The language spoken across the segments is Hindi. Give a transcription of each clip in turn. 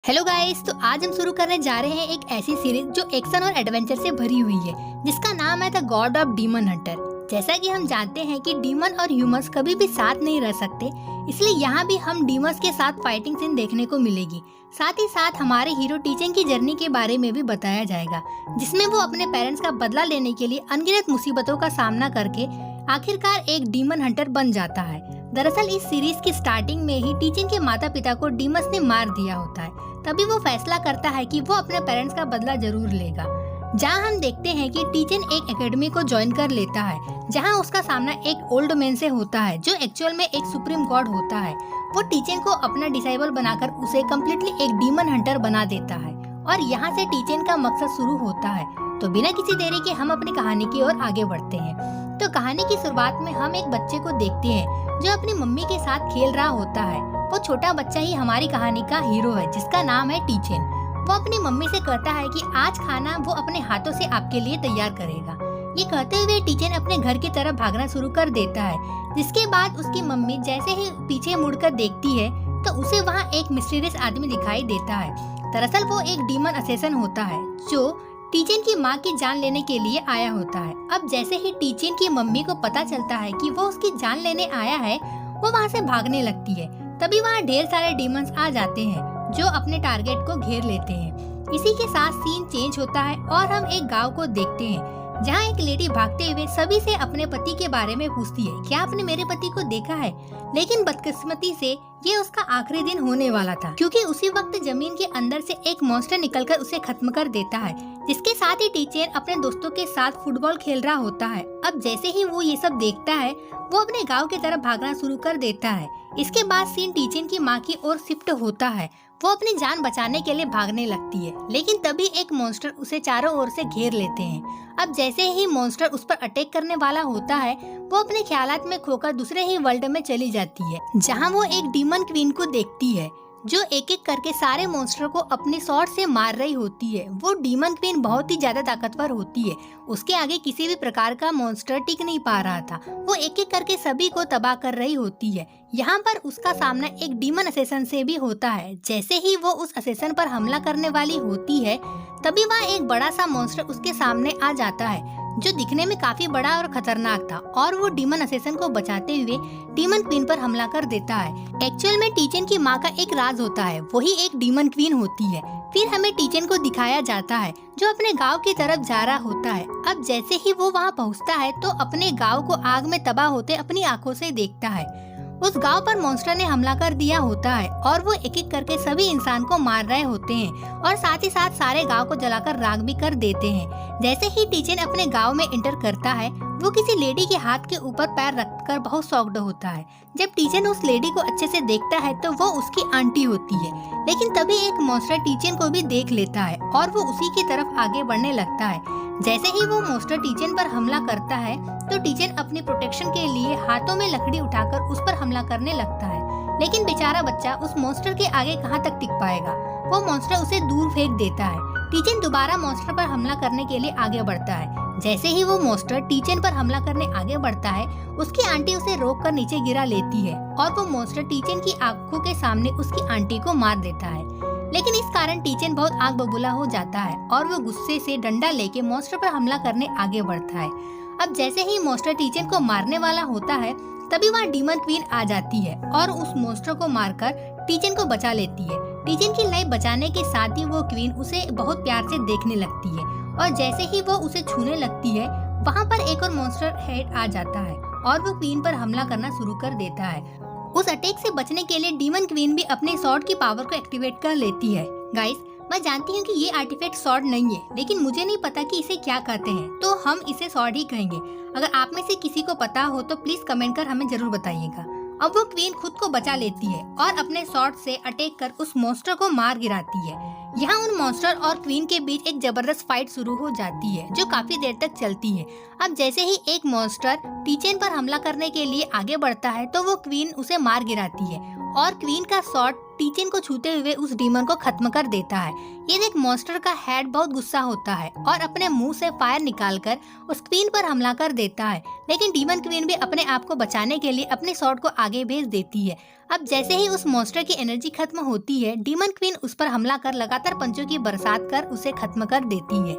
हेलो गाइस, तो आज हम शुरू करने जा रहे हैं एक ऐसी सीरीज जो एक्शन और एडवेंचर से भरी हुई है, जिसका नाम है the God of demon Hunter. जैसा कि हम जानते हैं कि डीमन और ह्यूमंस कभी भी साथ नहीं रह सकते, इसलिए यहाँ भी हम डीमंस के साथ फाइटिंग सीन देखने को मिलेगी। साथ ही साथ हमारे हीरो टीचन की जर्नी के बारे में भी बताया जाएगा, जिसमें वो अपने पेरेंट्स का बदला लेने के लिए अनगिनत मुसीबतों का सामना करके आखिरकार एक डीमन हंटर बन जाता है। दरअसल इस सीरीज की स्टार्टिंग में ही टीचन के माता पिता को डीमंस ने मार दिया होता है। तभी वो फैसला करता है कि वो अपने पेरेंट्स का बदला जरूर लेगा। जहां हम देखते हैं कि टीचन एक एकेडमी को ज्वाइन कर लेता है, जहां उसका सामना एक ओल्ड मैन से होता है जो एक्चुअल में एक सुप्रीम गॉड होता है। वो टीचन को अपना डिसाइबल बनाकर उसे कम्प्लीटली एक डीमन हंटर बना देता है और यहाँ से टीचन का मकसद शुरू होता है। तो बिना किसी देरी के हम अपनी कहानी की ओर आगे बढ़ते हैं। तो कहानी की शुरुआत में हम एक बच्चे को देखते हैं जो अपनी मम्मी के साथ खेल रहा होता है। वो छोटा बच्चा ही हमारी कहानी का हीरो है, जिसका नाम है टीचन। वो अपनी मम्मी से कहता है कि आज खाना वो अपने हाथों से आपके लिए तैयार करेगा। ये कहते हुए टीचन अपने घर की तरफ भागना शुरू कर देता है, जिसके बाद उसकी मम्मी जैसे ही पीछे मुड़कर देखती है तो उसे वहाँ एक मिस्टीरियस आदमी दिखाई देता है। दरअसल वो एक डीमन असैसिन होता है जो टीचन की माँ की जान लेने के लिए आया होता है। अब जैसे ही टीचन की मम्मी को पता चलता है कि वो उसकी जान लेने आया है, वो वहाँ से भागने लगती है। तभी वहाँ ढेर सारे डीमंस आ जाते हैं जो अपने टारगेट को घेर लेते हैं। इसी के साथ सीन चेंज होता है और हम एक गांव को देखते हैं, जहाँ एक लेडी भागते हुए सभी से अपने पति के बारे में पूछती है, क्या आपने मेरे पति को देखा है? लेकिन बदकिस्मती से ये उसका आखिरी दिन होने वाला था, क्योंकि उसी वक्त जमीन के अंदर से एक मॉन्स्टर निकलकर उसे खत्म कर देता है। जिसके साथ ही टीचर अपने दोस्तों के साथ फुटबॉल खेल रहा होता है। अब जैसे ही वो ये सब देखता है, वो अपने गांव की तरफ भागना शुरू कर देता है। इसके बाद सीन टीचर की माँ की ओर शिफ्ट होता है। वो अपनी जान बचाने के लिए भागने लगती है, लेकिन तभी एक मॉन्स्टर उसे चारों ओर से घेर लेते हैं। अब जैसे ही मॉन्स्टर उस पर अटैक करने वाला होता है, वो अपने ख्यालात में खोकर दूसरे ही वर्ल्ड में चली जाती है, जहाँ वो एक डीमन क्वीन को देखती है जो एक एक करके सारे मॉन्स्टर को अपने शॉट से मार रही होती है। वो डीमन क्वीन बहुत ही ज्यादा ताकतवर होती है, उसके आगे किसी भी प्रकार का मॉन्स्टर टिक नहीं पा रहा था। वो एक एक करके सभी को तबाह कर रही होती है। यहाँ पर उसका सामना एक डीमन असैसिन से भी होता है। जैसे ही वो उस असैसिन पर हमला करने वाली होती है, तभी वहाँ एक बड़ा सा मॉन्स्टर उसके सामने आ जाता है, जो दिखने में काफी बड़ा और खतरनाक था, और वो डीमन असैसिन को बचाते हुए डीमन क्वीन पर हमला कर देता है। एक्चुअल में टीचन की माँ का एक राज होता है, वही एक डीमन क्वीन होती है। फिर हमें टीचन को दिखाया जाता है जो अपने गांव की तरफ जा रहा होता है। अब जैसे ही वो वहाँ पहुँचता है तो अपने गांव को आग में तबाह होते अपनी आंखों से देखता है। उस गांव पर मॉन्स्टर ने हमला कर दिया होता है और वो एक एक करके सभी इंसान को मार रहे होते हैं और साथ ही साथ सारे गांव को जलाकर राख भी कर देते हैं। जैसे ही टीचन अपने गांव में एंटर करता है, वो किसी लेडी के हाथ के ऊपर पैर रखकर बहुत शॉक्ड होता है। जब टीचन उस लेडी को अच्छे से देखता है तो वो उसकी आंटी होती है, लेकिन तभी एक मॉन्स्टर टीचन को भी देख लेता है और वो उसी की तरफ आगे बढ़ने लगता है। जैसे ही वो मॉन्स्टर टीचन पर हमला करता है तो टीचन अपनी प्रोटेक्शन के लिए हाथों में लकड़ी उठाकर उस पर हमला करने लगता है, लेकिन बेचारा बच्चा उस मॉन्स्टर के आगे कहाँ तक टिक पाएगा। वो मॉन्स्टर उसे दूर फेंक देता है। टीचन दोबारा मॉन्स्टर पर हमला करने के लिए आगे बढ़ता है। जैसे ही वो मॉन्स्टर टीचन पर हमला करने आगे बढ़ता है, उसकी आंटी उसे रोक कर नीचे गिरा लेती है और वो मॉन्स्टर टीचन की आंखों के सामने उसकी आंटी को मार देता है। लेकिन इस कारण टीचन बहुत आग बबूला हो जाता है और वो गुस्से से डंडा लेके मॉन्स्टर पर हमला करने आगे बढ़ता है। अब जैसे ही मॉन्स्टर टीचन को मारने वाला होता है, तभी वहाँ डीमन क्वीन आ जाती है और उस मॉन्स्टर को मारकर टीचन को बचा लेती है। टीचन की लाइफ बचाने के साथ ही वो क्वीन उसे बहुत प्यार से देखने लगती है और जैसे ही वो उसे छूने लगती है, वहाँ पर एक और मॉन्स्टर हेड आ जाता है और वो क्वीन पर हमला करना शुरू कर देता है। उस अटैक से बचने के लिए डीमन क्वीन भी अपने स्वॉर्ड की पावर को एक्टिवेट कर लेती है। गाइस, मैं जानती हूँ कि ये आर्टिफैक्ट स्वॉर्ड नहीं है, लेकिन मुझे नहीं पता कि इसे क्या कहते हैं, तो हम इसे स्वॉर्ड ही कहेंगे। अगर आप में से किसी को पता हो तो प्लीज कमेंट कर हमें जरूर बताइएगा। अब वो क्वीन खुद को बचा लेती है और अपने स्वॉर्ड से अटैक कर उस मॉन्स्टर को मार गिराती है। यहाँ उन मॉन्स्टर और क्वीन के बीच एक जबरदस्त फाइट शुरू हो जाती है, जो काफी देर तक चलती है। अब जैसे ही एक मॉन्स्टर टीचन पर हमला करने के लिए आगे बढ़ता है, तो वो क्वीन उसे मार गिराती है और क्वीन का शॉट टीचन को छूते हुए उस डीमन को खत्म कर देता है। ये देख मॉन्स्टर का हेड बहुत गुस्सा होता है और अपने मुंह से फायर निकालकर उस क्वीन पर हमला कर देता है, लेकिन डीमन क्वीन भी अपने आप को बचाने के लिए अपने स्वॉर्ड को आगे भेज देती है। अब जैसे ही उस मॉन्स्टर की एनर्जी खत्म होती है, डीमन क्वीन उस पर हमला कर लगातार पंचों की बरसात कर उसे खत्म कर देती है।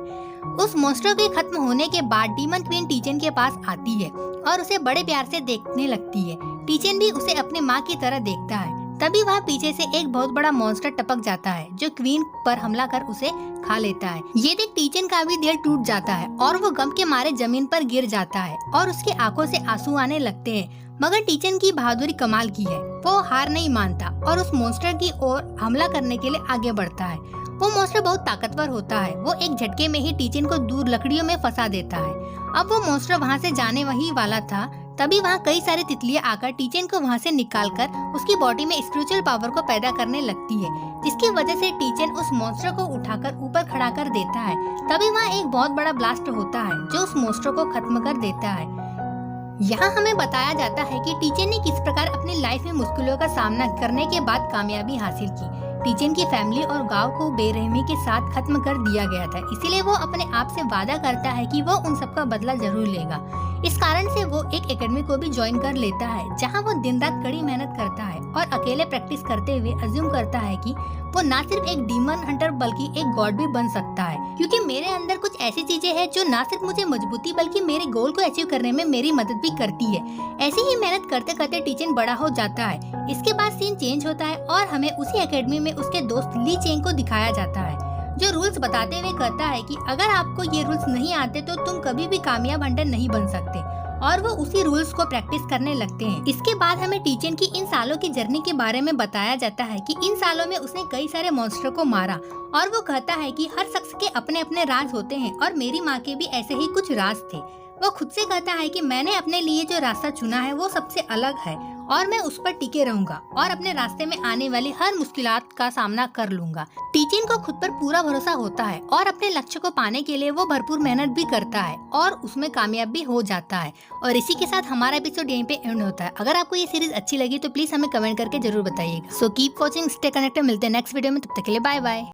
उस मॉन्स्टर के खत्म होने के बाद डीमन क्वीन टीचन के पास आती है और उसे बड़े प्यार से देखने लगती है। टीचन भी उसे अपने माँ की तरह देखता है। तभी वहाँ पीछे से एक बहुत बड़ा मॉन्स्टर टपक जाता है जो क्वीन पर हमला कर उसे खा लेता है। ये देख टीचन का भी दिल टूट जाता है और वो गम के मारे जमीन पर गिर जाता है और उसकी आंखों से आंसू आने लगते हैं। मगर टीचन की बहादुरी कमाल की है, वो हार नहीं मानता और उस मॉन्स्टर की ओर हमला करने के लिए आगे बढ़ता है। वो मॉन्स्टर बहुत ताकतवर होता है, वो एक झटके में ही टीचन को दूर लकड़ियों में फंसा देता है। अब वो मॉन्स्टर वहाँ से जाने वही वाला था, तभी वहाँ कई सारी तितलियाँ आकर टीचन को वहाँ से निकालकर उसकी बॉडी में स्पिरिचुअल पावर को पैदा करने लगती है, जिसकी वजह से टीचन उस मॉन्स्टर को उठाकर ऊपर खड़ा कर देता है। तभी वहाँ एक बहुत बड़ा ब्लास्ट होता है जो उस मॉन्स्टर को खत्म कर देता है। यहाँ हमें बताया जाता है कि टीचन ने किस प्रकार अपनी लाइफ में मुश्किलों का सामना करने के बाद कामयाबी हासिल की। टीचन की फैमिली और गांव को बेरहमी के साथ खत्म कर दिया गया था, इसीलिए वो अपने आप से वादा करता है कि वो उन सबका बदला जरूर लेगा। इस कारण से वो एक एकेडमी को भी ज्वाइन कर लेता है, जहां वो दिन रात कड़ी मेहनत करता है और अकेले प्रैक्टिस करते हुए अज्यूम करता है कि वो ना सिर्फ एक डीमन हंटर बल्कि एक गॉड भी बन सकता है, क्योंकि मेरे अंदर कुछ ऐसी चीजें हैं जो ना सिर्फ मुझे मजबूती बल्कि मेरे गोल को अचीव करने में मेरी मदद भी करती है। ऐसे ही मेहनत करते करते टीचन बड़ा हो जाता है। इसके बाद सीन चेंज होता है और हमें उसी एकेडमी में उसके दोस्त ली चेंग को दिखाया जाता है, जो रूल्स बताते हुए कहता है कि अगर आपको ये रूल्स नहीं आते तो तुम कभी भी कामयाब हंटर नहीं बन सकते, और वो उसी रूल्स को प्रैक्टिस करने लगते हैं। इसके बाद हमें टीचन की इन सालों की जर्नी के बारे में बताया जाता है कि इन सालों में उसने कई सारे मॉन्स्टर को मारा, और वो कहता है कि हर शख्स के अपने अपने राज होते हैं और मेरी माँ के भी ऐसे ही कुछ राज थे। वो खुद से कहता है कि मैंने अपने लिए जो रास्ता चुना है वो सबसे अलग है और मैं उस पर टिके रहूंगा और अपने रास्ते में आने वाली हर मुश्किलात का सामना कर लूंगा। टीचन को खुद पर पूरा भरोसा होता है और अपने लक्ष्य को पाने के लिए वो भरपूर मेहनत भी करता है और उसमें कामयाब भी हो जाता है। और इसी के साथ हमारा एपिसोड यहीं पे एंड होता है। अगर आपको ये सीरीज अच्छी लगी तो प्लीज हमें कमेंट करके जरूर बताइएगा। So keep watching, stay connected. मिलते हैं नेक्स्ट वीडियो में, तब तक के लिए बाय बाय।